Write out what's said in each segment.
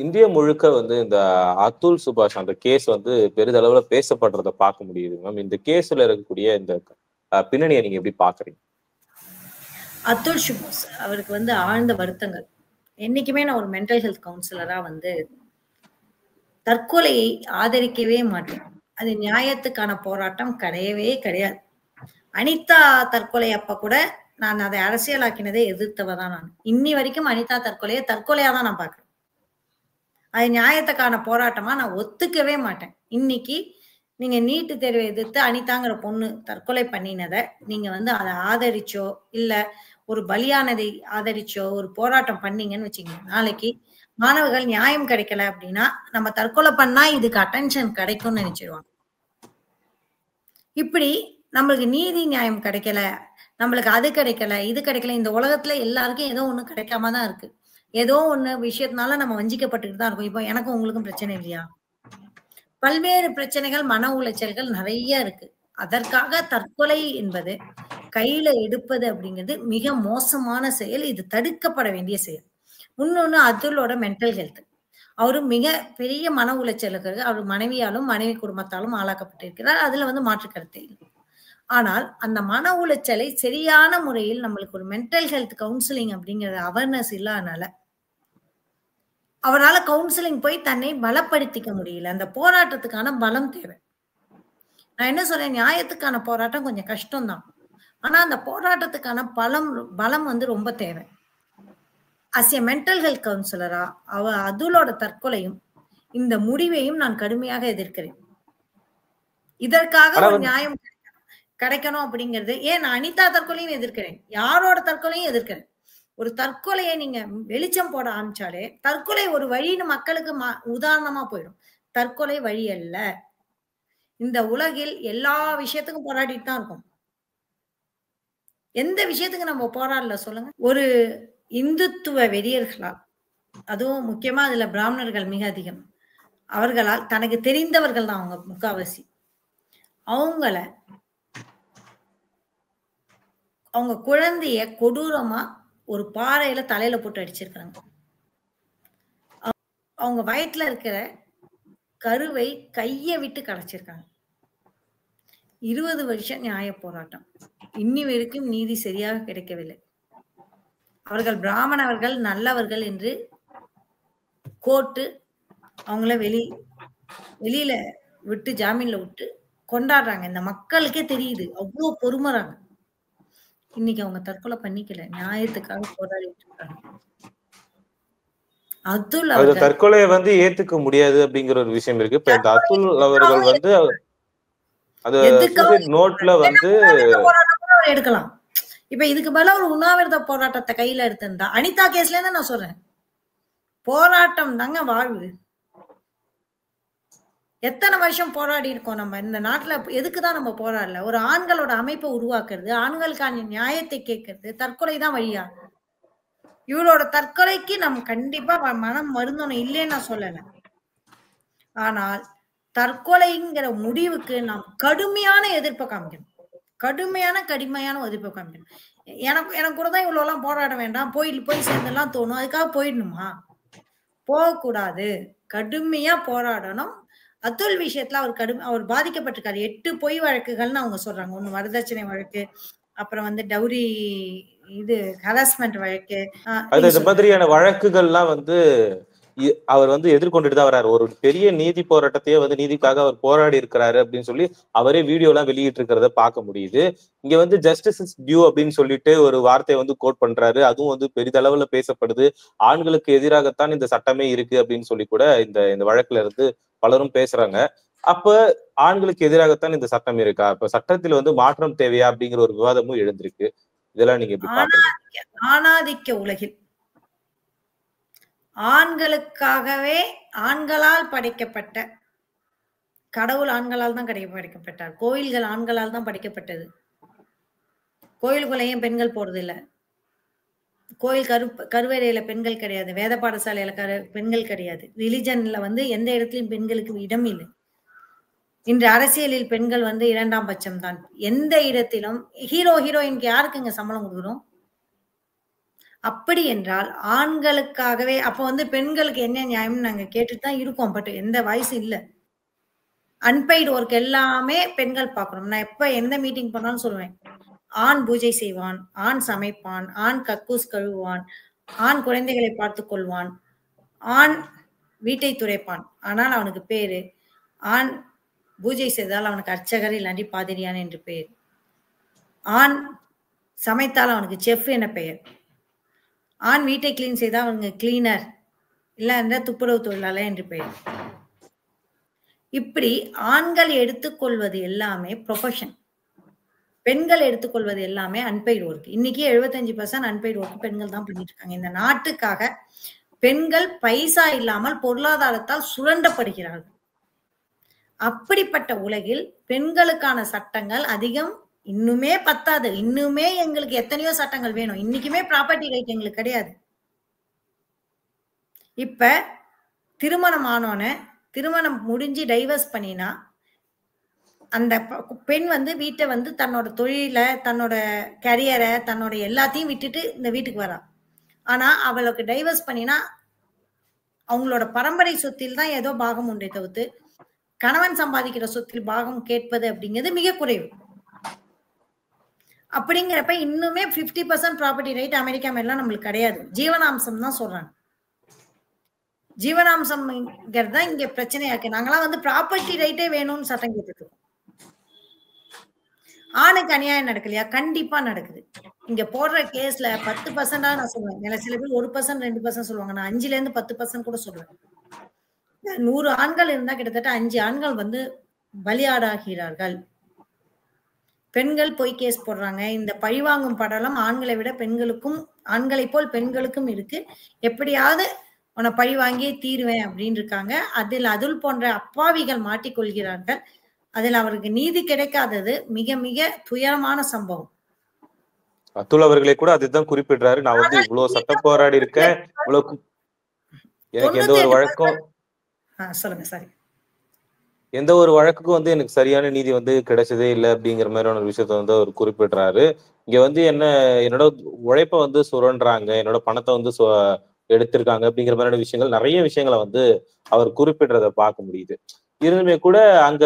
India முழுக்க வந்து இந்த அதுல் சுபாஷ் அந்த கேஸ் வந்து பெரிதளவுல பேசப்படுறத பார்க்க முடியுது மேம். இந்த கேஸ்ல இருக்கக்கூடிய இந்த பின்னணியை நீங்க எப்படி பாக்குறீங்க? அதுல் சுபாஷ் அவருக்கு வந்து ஆழ்ந்த வருத்தங்கள். என்னைக்குமே நான் ஒரு மென்டல் ஹெல்த் கவுன்சிலரா வந்து தற்கொலையை ஆதரிக்கவே மாட்டேன். அது நியாயத்துக்கான போராட்டம் கிடையவே கிடையாது. அனிதா தற்கொலை அப்ப கூட நான் அதை அரசியலாக்கினதை எதிர்த்தவ தான் நான். இன்னி வரைக்கும் அனிதா தற்கொலையை தற்கொலையா தான் நான் பார்க்கிறேன். அது நியாயத்துக்கான போராட்டமா நான் ஒத்துக்கவே மாட்டேன். இன்னைக்கு நீங்க நீட்டு தேர்வை எதிர்த்து அனிதாங்கிற பொண்ணு தற்கொலை பண்ணினதை நீங்க வந்து அதை ஆதரிச்சோ இல்ல ஒரு பலியானதை ஆதரிச்சோ ஒரு போராட்டம் பண்ணீங்கன்னு வச்சுக்கோங்க, நாளைக்கு மாணவர்கள் நியாயம் கிடைக்கல அப்படின்னா நம்ம தற்கொலை பண்ணா இதுக்கு அட்டென்ஷன் கிடைக்கும்னு நினைச்சிருவாங்க. இப்படி நம்மளுக்கு நீதி நியாயம் கிடைக்கல, நம்மளுக்கு அது கிடைக்கல, இது கிடைக்கல. இந்த உலகத்துல எல்லாருக்கும் ஏதோ ஒண்ணு கிடைக்காம தான் இருக்கு. ஏதோ ஒண்ணு விஷயத்தினால நம்ம வஞ்சிக்கப்பட்டுட்டு தான் இருக்கோம். இப்போ எனக்கும் உங்களுக்கும் பிரச்சனை இல்லையா? பல்வேறு பிரச்சனைகள், மன உளைச்சல்கள் நிறைய இருக்கு. அதற்காக தற்கொலை என்பது கையில எடுப்பது அப்படிங்கிறது மிக மோசமான செயல். இது தடுக்கப்பட வேண்டிய செயல். இன்னொன்னு அதுலோட மென்டல் ஹெல்த். அவரு மிக பெரிய மன உளைச்சலுக்கு அவர் மனைவியாலும் மனைவி குடும்பத்தாலும் ஆளாக்கப்பட்டிருக்கிறார். அதுல வந்து மாற்று கருத்து இல்லை. ஆனால் அந்த மன உளைச்சலை சரியான முறையில் நம்மளுக்கு ஒரு மென்டல் ஹெல்த் கவுன்சிலிங் அப்படிங்கிற அவேர்னஸ் இல்லாதனால அவரால் கவுன்சிலிங் போய் தன்னை பலப்படுத்திக்க முடியல. அந்த போராட்டத்துக்கான பலம் தேவை. நான் என்ன சொல்றேன், நியாயத்துக்கான போராட்டம் கொஞ்சம் கஷ்டம்தான். ஆனா அந்த போராட்டத்துக்கான பலம் வந்து ரொம்ப தேவை. அஸ் எ மென்டல் ஹெல்த் கவுன்சிலரா அதுலோட தற்கொலையும் இந்த முடிவையும் நான் கடுமையாக எதிர்க்கிறேன். இதற்காக ஒரு நியாயம் கிடைக்கணும் அப்படிங்கிறது ஏன் நான் அனிதா தற்கொலையும் எதிர்க்கிறேன், யாரோட தற்கொலையும் எதிர்க்கிறேன். ஒரு தற்கொலையை நீங்க வெளிச்சம் போட ஆரம்பிச்சாலே தற்கொலை ஒரு வழின்னு மக்களுக்கு உதாரணமா போயிடும். தற்கொலை வழி அல்ல. இந்த உலகில் எல்லா விஷயத்துக்கும் போராடிட்டு தான் இருக்கும். எந்த விஷயத்துக்கு நம்ம போராடல சொல்லுங்க? ஒரு இந்துத்துவ வெறியர்களால், அதுவும் முக்கியமா அதுல பிராமணர்கள் மிக அதிகம், அவர்களால் தனக்கு தெரிந்தவர்கள் தான் அவங்க முக்காவாசி, அவங்க குழந்தைய கொடூரமா ஒரு பாறையில தலையில போட்டு அடிச்சிருக்காங்க. அவங்க வயிற்றுல இருக்கிற கருவை கைய விட்டு கலைச்சிருக்காங்க. 20 வருஷம் நியாய போராட்டம். இன்னி வரைக்கும் நீதி சரியாக கிடைக்கவில்லை. அவர்கள் பிராமணர்கள் நல்லவர்கள் என்று கோர்ட்டு அவங்கள வெளியில விட்டு ஜாமீன்ல விட்டு கொண்டாடுறாங்க. இந்த மக்களுக்கே தெரியுது, அவ்வளவு பொறுமறாங்க. இன்னைக்கு அவங்க தற்கொலை பண்ணிக்கல, நியாயத்துக்காக போராடிட்டு இருக்காங்க. அதுல் அவர்கள் தற்கொலையை வந்து ஏத்துக்க முடியாது அப்படிங்கிற ஒரு விஷயம் இருக்கு. இப்ப இந்த அதுல் அவர்கள் வந்து அது சூசைட் நோட்ல வந்து எடுக்கலாம். இப்ப இதுக்கு பதிலா ஒரு உண்ணாவிரத போராட்டத்தை கையில எடுத்திருந்தா, அனிதா கேஸ்ல இருந்து நான் சொல்றேன், போராட்டம் தாங்க வாழ்வு. எத்தனை வருஷம் போராடி இருக்கோம் நம்ம இந்த நாட்டுல. எதுக்குதான் நம்ம போராடல? ஒரு ஆண்களோட அமைப்பை உருவாக்குறது, ஆண்களுக்கான நியாயத்தை கேட்கறது தற்கொலை தான் வழியா? இவரோட தற்கொலைக்கு நம்ம கண்டிப்பா மனம் வருந்தணும், இல்லைன்னு நான் சொல்லல. ஆனால் தற்கொலைங்கிற முடிவுக்கு நாம் கடுமையான எதிர்ப்பை காமிக்கணும். கடுமையான எதிர்ப்பை காமிக்கணும். எனக்கு கூட தான் இவ்வளவு எல்லாம் போராட வேண்டாம், போய் சேர்ந்தெல்லாம் தோணும், அதுக்காக போயிடணுமா? போகக்கூடாது. கடுமையா போராடணும். அதுல் விஷயத்துல அவர் பாதிக்கப்பட்டிருக்காரு. 8 பொய் வழக்குகள்னு அவங்க சொல்றாங்க. ஒண்ணு வரதட்சணை வழக்கு, அப்புறம் வந்து டவுரி இது ஹராஸ்மெண்ட் வழக்கு. இந்த மாதிரியான வழக்குகள்லாம் வந்து அவர் வந்து எதிர்கொண்டுட்டு தான் வர்றாரு. ஒரு பெரிய நீதி போராட்டத்தையே வந்து நீதிக்காக அவர் போராடி இருக்கிறாரு அப்படின்னு சொல்லி அவரே வீடியோ எல்லாம் வெளியிட்டு இருக்கிறத பார்க்க முடியுது. இங்க வந்து ஜஸ்டிஸ் இஸ் டியூ அப்படின்னு சொல்லிட்டு ஒரு வார்த்தையை வந்து கோட் பண்றாரு. அதுவும் வந்து பெரிதளவுல பேசப்படுது. ஆண்களுக்கு எதிராகத்தான் இந்த சட்டமே இருக்கு அப்படின்னு சொல்லி கூட இந்த வழக்குல இருந்து பலரும் பேசுறாங்க. அப்ப ஆண்களுக்கு எதிராகத்தான் இந்த சட்டம் இருக்கா? இப்ப சட்டத்தில் வந்து மாற்றம் தேவையா அப்படிங்கிற ஒரு விவாதமும் எழுந்திருக்கு. இதெல்லாம் நீங்க எப்படி பாக்குறீங்க? ஆணாதிக்க உலகில் ஆண்களுக்காகவே ஆண்களால் படைக்கப்பட்ட கடவுள் ஆண்களால் தான் படைக்கப்பட்டார். கோயில்கள் ஆண்களால் தான் படைக்கப்பட்டது. கோயிலுக்குள்ளேயும் பெண்கள் போறது இல்ல. கோயில் கருவறையில பெண்கள் கிடையாது. வேத பாடசாலையில பெண்கள் கிடையாது. ரிலிஜன்ல வந்து எந்த இடத்துலயும் பெண்களுக்கு இடம் இல்லை. இன்று அரசியலில் பெண்கள் வந்து 2ஆம் பட்சம் தான். எந்த இடத்திலும் ஹீரோயினுக்கு யாருக்குங்க சம்பளம் கொடுக்குறோம்? அப்படி என்றால் ஆண்களுக்காகவே அப்ப வந்து பெண்களுக்கு என்ன நியாயம்னு நாங்க கேட்டுட்டு தான் இருக்கோம். பட் எந்த வாய்ஸ் இல்ல. அன்பெய்டு ஒர்க் எல்லாமே பெண்கள் பார்க்கணும். நான் எப்ப எந்த மீட்டிங் போனாலும் சொல்லுவேன். ஆண் பூஜை செய்வான், ஆண் சமைப்பான், ஆண் கக்கூஸ் கழுவுவான், ஆண் குழந்தைகளை பார்த்துக் கொள்வான், ஆண் வீட்டை துடைப்பான். ஆனால் அவனுக்கு பேரு ஆண் பூஜை செய்தால் அவனுக்கு அர்ச்சகர் இல்லாட்டி பாதிரியான் என்று பெயர். ஆண் சமைத்தால் அவனுக்கு செஃப் என பெயர். ஆண் வீட்டை கிளீன் செய்தால் அவனுக்கு கிளீனர் இல்ல என்ற துப்புரவு தொழிலாளர் என்று பெயர். இப்படி ஆண்கள் எடுத்துக்கொள்வது எல்லாமே ப்ரொஃபஷன். பெண்கள் எடுத்துக்கொள்வது எல்லாமே அன்பெய்டு ஒர்க். இன்னைக்கு 75% அன்பெய்டு ஒர்க் பெண்கள் தான் பண்ணிட்டு இருக்காங்க. இந்த நாட்டுக்காக பெண்கள் பைசா இல்லாமல் பொருளாதாரத்தால் சுரண்டப்படுகிறார்கள். அப்படிப்பட்ட உலகில் பெண்களுக்கான சட்டங்கள் அதிகம் இன்னுமே பத்தாது. இன்னுமே எங்களுக்கு எத்தனையோ சட்டங்கள் வேணும். இன்னைக்குமே ப்ராப்பர்ட்டி ரைட் எங்களுக்கு கிடையாது. இப்ப திருமணம் ஆனோன்னு திருமணம் முடிஞ்சு டைவர்ஸ் பண்ணினா அந்த பெண் வந்து வீட்டை வந்து தன்னோட தொழில, தன்னோட கரியரை, தன்னோட எல்லாத்தையும் விட்டுட்டு இந்த வீட்டுக்கு வரா. ஆனா அவளுக்கு டைவர்ஸ் பண்ணினா அவங்களோட பரம்பரை சொத்தில் தான் ஏதோ பாகம் உண்டே தவிர்த்து கணவன் சம்பாதிக்கிற சொத்தில் பாகம் கேட்பது அப்படிங்கிறது மிக குறைவு. அப்படிங்கிறப்ப இன்னுமே 50% ப்ராப்பர்ட்டி ரைட் அமெரிக்கா மேலாம் நம்மளுக்கு கிடையாது. ஜீவனாம்சம் தான் சொல்றாங்க. ஜீவனாம்சம்ங்கிறது தான் இங்க பிரச்சனையா இருக்கு. நாங்களாம் வந்து ப்ராப்பர்ட்டி ரைட்டே வேணும்னு சட்டம் கேட்டுட்டு இருக்கோம். ஆணுக்கு அநியாயம் நடக்கலையா? கண்டிப்பா நடக்குது. இங்க போடுற கேஸ்ல 10% நான் சொல்லுவேன். சில பேர் 1% 2% சொல்லுவாங்க. நான் 5ல இருந்து 10% கூட சொல்லுவேன். 100 ஆண்கள் இருந்தா கிட்டத்தட்ட 5 ஆண்கள் வந்து பலியாடாகிறார்கள். பெண்கள் போய் கேஸ் போடுறாங்க. இந்த பழிவாங்கும் படலம் ஆண்களை விட பெண்களுக்கும் ஆண்களை போல் பெண்களுக்கும் இருக்கு. எப்படியாவது உன்னை பழி வாங்கியே தீருவேன் அப்படின்னு இருக்காங்க. அதுல் போன்ற அப்பாவிகள் மாட்டிக்கொள்கிறார்கள். அதில் அவருக்கு நீதி கிடைக்காதது மிக மிக துயரமான சம்பவம். அதுல் அவர்களே கூட அதுதான் குறிப்பிடுறாரு. நான் வந்து இவ்வளவு சட்ட போராடி இருக்கேன், இவ்வளவு எனக்கு எந்த ஒரு வழக்கம் சொல்லுங்க சாரி எந்த ஒரு வழக்குக்கும் வந்து எனக்கு சரியான நீதி வந்து கிடைச்சதே இல்லை அப்படிங்கிற மாதிரியான ஒரு விஷயத்த வந்து அவர் குறிப்பிடுறாரு. இங்க வந்து என்னோட உழைப்பை வந்து சுரண்டுறாங்க, என்னோட பணத்தை வந்து எடுத்திருக்காங்க அப்படிங்கிற மாதிரியான விஷயங்கள், நிறைய விஷயங்களை வந்து அவர் குறிப்பிடுறத பார்க்க முடியுது. இருந்துமே கூட அங்க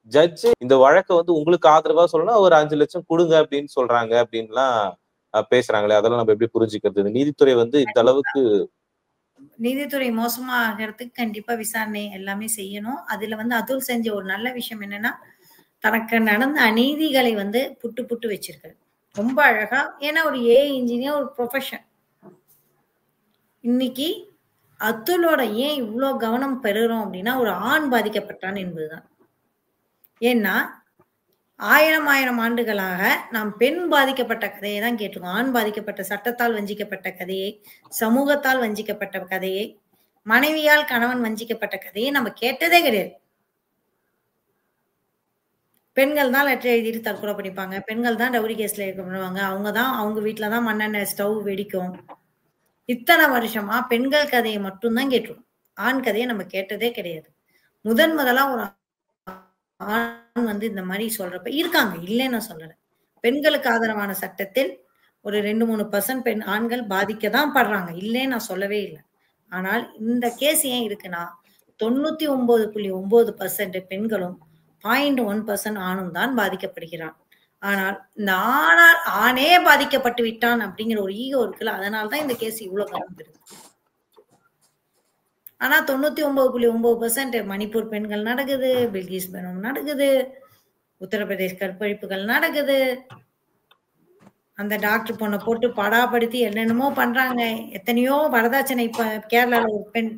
ஜட்ஜு இந்த வழக்கை வந்து உங்களுக்கு ஆதரவா சொல்லணும், ஒரு 5 லட்சம் கொடுங்க அப்படின்னு சொல்றாங்க அப்படின்லாம் பேசுறாங்களே, அதெல்லாம் நம்ம எப்படி புரிஞ்சுக்கிறது? நீதித்துறை வந்து இந்த அளவுக்கு நீதித்துறை மோசமா ஆகிறதுக்கு கண்டிப்பா விசாரணை எல்லாமே செய்யணும். அதுல வந்து அதுல் செஞ்ச ஒரு நல்ல விஷயம் என்னன்னா, தனக்கு நடந்த அநீதிகளை வந்து புட்டு புட்டு வச்சிருக்காரு. ரொம்ப அழகா. ஏன்னா ஒரு ஏஐ இன்ஜினியர் ஒரு ப்ரொஃபஷன். இன்னைக்கு அதுலோட ஏன் இவ்வளோ கவனம் பெறுறோம் அப்படின்னா, ஒரு ஆண் பாதிக்கப்பட்டான் என்பதுதான். ஏன்னா 1000 ஆண்டுகளாக நாம் பெண் பாதிக்கப்பட்ட கதையை தான் கேட்டிருக்கோம். ஆண் பாதிக்கப்பட்ட, சட்டத்தால் வஞ்சிக்கப்பட்ட கதையை, சமூகத்தால் வஞ்சிக்கப்பட்ட கதையை, மனைவியால் கணவன் வஞ்சிக்கப்பட்ட கதையை நம்ம கேட்டதே கிடையாது. பெண்கள் தான் லெட்டர் எழுதிட்டு தற்கொலை பண்ணிப்பாங்க. பெண்கள் தான் டவுரி கேஸ்ல இருக்க பண்ணுவாங்க. அவங்க வீட்டுல தான் மண்ணெண்ணெய் ஸ்டவ் வெடிக்கும். இத்தனை வருஷமா பெண்கள் கதையை மட்டும்தான் கேட்டிருக்கோம். ஆண் கதையை நம்ம கேட்டதே கிடையாது. முதலா ஒரு ஆண் வந்து இந்த மாதிரி சொல்றப்ப இருக்காங்க, இல்லைன்னு நான் சொல்லல. பெண்களுக்கு ஆதரவான சட்டத்தில் ஒரு 2-3% பெண் ஆண்கள் பாதிக்கதான் படுறாங்க, இல்லைன்னு நான் சொல்லவே இல்லை. ஆனால் இந்த கேஸ் ஏன் இருக்குன்னா 99.9% பெண்களும் 0.1% ஆணும் தான் பாதிக்கப்படுகிறான். ஆனால் இந்த ஆணே பாதிக்கப்பட்டு விட்டான் அப்படிங்கிற ஒரு ஈகோ இருக்குல்ல, அதனாலதான் இந்த கேஸ் இவ்வளவு கவனம் பெறுது. ஆனா 99.9% மணிப்பூர் பெண்கள் நடக்குது, பில்கிஸ் பேனம் நடக்குது, உத்தரப்பிரதேஷ் கற்பழிப்புகள் நடக்குது, அந்த டாக்டர் பொண்ணை போட்டு படாப்படுத்தி என்னென்னமோ பண்றாங்க. எத்தனையோ வரதட்சணை கேரளால ஒரு பெண்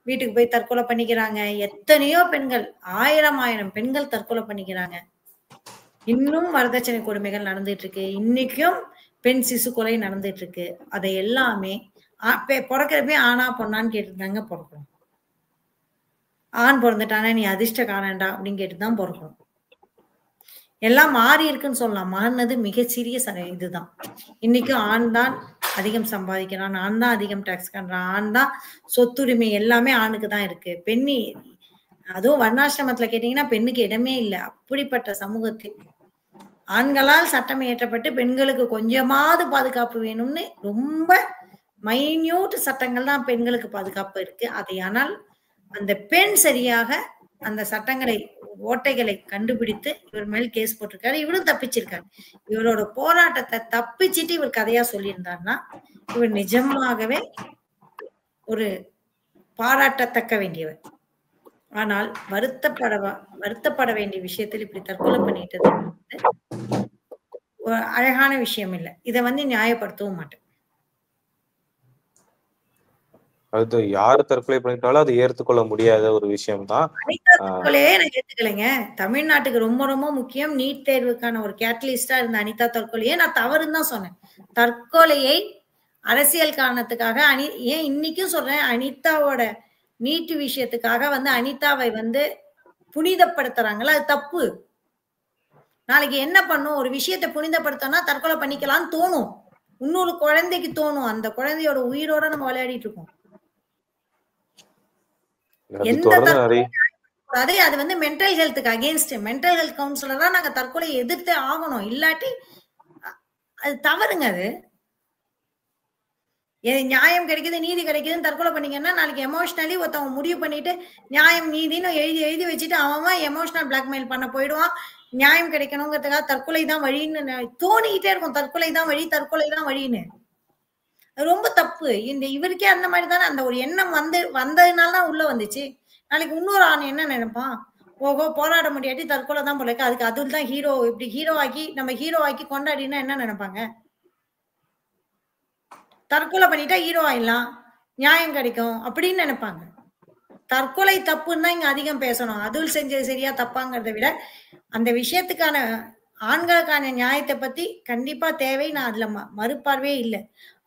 வீட்டுக்கு போய் தற்கொலை பண்ணிக்கிறாங்க. எத்தனையோ பெண்கள் 1000 பெண்கள் தற்கொலை பண்ணிக்கிறாங்க. இன்னும் வரதட்சணை கொடுமைகள் நடந்துட்டு இருக்கு. இன்னைக்கும் பெண் சிசு கொலை நடந்துட்டு இருக்கு. அதை எல்லாமே பிறக்கிறப்பே ஆணா பொண்ணான்னு கேட்டுதாங்க பிறக்கணும். ஆண் பிறந்துட்டானா நீ அதிர்ஷ்டக்காரன்டா அப்படின்னு கேட்டுதான் பிறக்கணும். எல்லாம் மாறி இருக்குன்னு சொல்லலாம். மாறினது மிகச்சிறிய இதுதான். இன்னைக்கும் ஆண் தான் அதிகம் சம்பாதிக்கிறான், ஆண் தான் அதிகம் டாக்ஸ் கட்டுறான், ஆண் தான் சொத்துரிமை எல்லாமே ஆணுக்கு தான் இருக்கு. பெண்ணி அதுவும் வர்ணாசிரமத்துல கேட்டீங்கன்னா பெண்ணுக்கு இடமே இல்லை. அப்படிப்பட்ட சமூகத்தில் ஆண்களால் சட்டம் இயற்றப்பட்டு பெண்களுக்கு கொஞ்சமாவது பாதுகாப்பு வேணும்னு ரொம்ப மைன்யூட் சட்டங்கள் தான் பெண்களுக்கு பாதுகாப்பு இருக்கு. அதை ஆனால் அந்த பெண் சரியாக அந்த சட்டங்களை ஓட்டைகளை கண்டுபிடித்து இவர் மேல் கேஸ் போட்டிருக்காரு. இவரும் தப்பிச்சிருக்காரு. இவரோட போராட்டத்தை தப்பிச்சிட்டு இவர் கதையா சொல்லியிருந்தாருன்னா இவர் நிஜமாகவே ஒரு பாராட்டத்தக்க வேண்டியவர். ஆனால் வருத்தப்பட வேண்டிய விஷயத்தில் இப்படி தற்கொலை பண்ணிட்டது அழகான விஷயம் இல்லை. இதை நியாயப்படுத்தவும் மாட்டேன். அது யாரு தற்கொலை பண்ணிட்டாலும் அது ஏற்றுக்கொள்ள முடியாத ஒரு விஷயம் தான். தற்கொலையே எனக்கு ஏத்துக்கலைங்க. தமிழ்நாட்டுக்கு ரொம்ப ரொம்ப முக்கியம். நீட் தேர்வுக்கான ஒரு கேட்டலிஸ்டா இருந்த அனிதா தற்கொலையே நான் தவறுன்னு தான் சொன்னேன். தற்கொலையை அரசியல் காரணத்துக்காக ஏன் இன்னைக்கும் சொல்றேன், அனிதாவோட நீட் விஷயத்துக்காக அனிதாவை புனிதப்படுத்துறாங்களா, அது தப்பு. நாளைக்கு என்ன பண்ணும், ஒரு விஷயத்தை புனிதப்படுத்தனா தற்கொலை பண்ணிக்கலாம்னு தோணும். இன்னொரு குழந்தைக்கு தோணும். அந்த குழந்தையோட உயிரோட நம்ம விளையாடிட்டு இருக்கோம். அது மென்டல் ஹெல்த்துக்கு அகேன்ஸ்ட். மென்டல் ஹெல்த் கவுன்சிலரா நாங்க தற்கொலையை எதிர்த்து ஆகணும். இல்லாட்டி அது தவறுங்க. அது நியாயம் கிடைக்குது, நீதி கிடைக்குதுன்னு தற்கொலை பண்ணீங்கன்னா நாளைக்கு எமோஷனலி ஒருத்தவங்க முடிவு பண்ணிட்டு நியாயம் நீதினு எழுதி வச்சுட்டு அவன் எமோஷனல் பிளாக்மெயில் பண்ண போயிடுவான். நியாயம் கிடைக்கணுங்கிறதுக்காக தற்கொலை தான் வழின்னு தோணிக்கிட்டே இருக்கும். தற்கொலை தான் வழின்னு. ரொம்ப தப்பு. இவருக்கே அந்த மாதிரி தானே அந்த ஒரு எண்ணம் வந்ததுனாலதான் உள்ள வந்துச்சு. நாளைக்கு இன்னொரு ஆண் என்ன நினைப்பான், ஓஹோ போராட முடியாட்டி தற்கொலை தான் போல இருக்கு, அதுக்கு அதுல தான் ஹீரோ, இப்படி ஹீரோ ஆக்கி கொண்டாடினா என்ன நினைப்பாங்க? தற்கொலை பண்ணிட்டா ஹீரோ ஆயிடலாம், நியாயம் கிடைக்கும் அப்படின்னு நினைப்பாங்க. தற்கொலை தப்புன்னு தான் இங்க அதிகம் பேசணும். அதுல் செஞ்சது சரியா தப்பாங்கிறத விட அந்த விஷயத்துக்கான ஆண்களுக்கான நியாயத்தை பத்தி கண்டிப்பா தேவை. நான் அதுல மறுப்பார்வே இல்லை.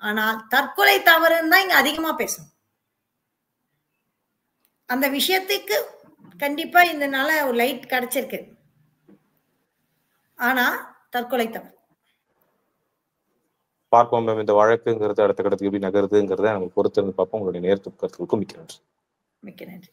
ஆனால் தற்கொலை தவறுன்னு தான் இங்க அதிகமா பேசணும். அந்த விஷயத்துக்கு கண்டிப்பா இதனால ஒரு லைட் கிடைச்சிருக்கு. ஆனா தற்கொலை தவறு. பார்ப்போம் மேம், இந்த வழக்குங்கிறது அடுத்த கட்டத்துக்கு எப்படி நகருதுங்கிறத நம்ம பொறுத்திருந்து பார்ப்போம். உங்களுடைய நேரத்துக்கு மிக்க நன்றி. மிக்க நன்றி.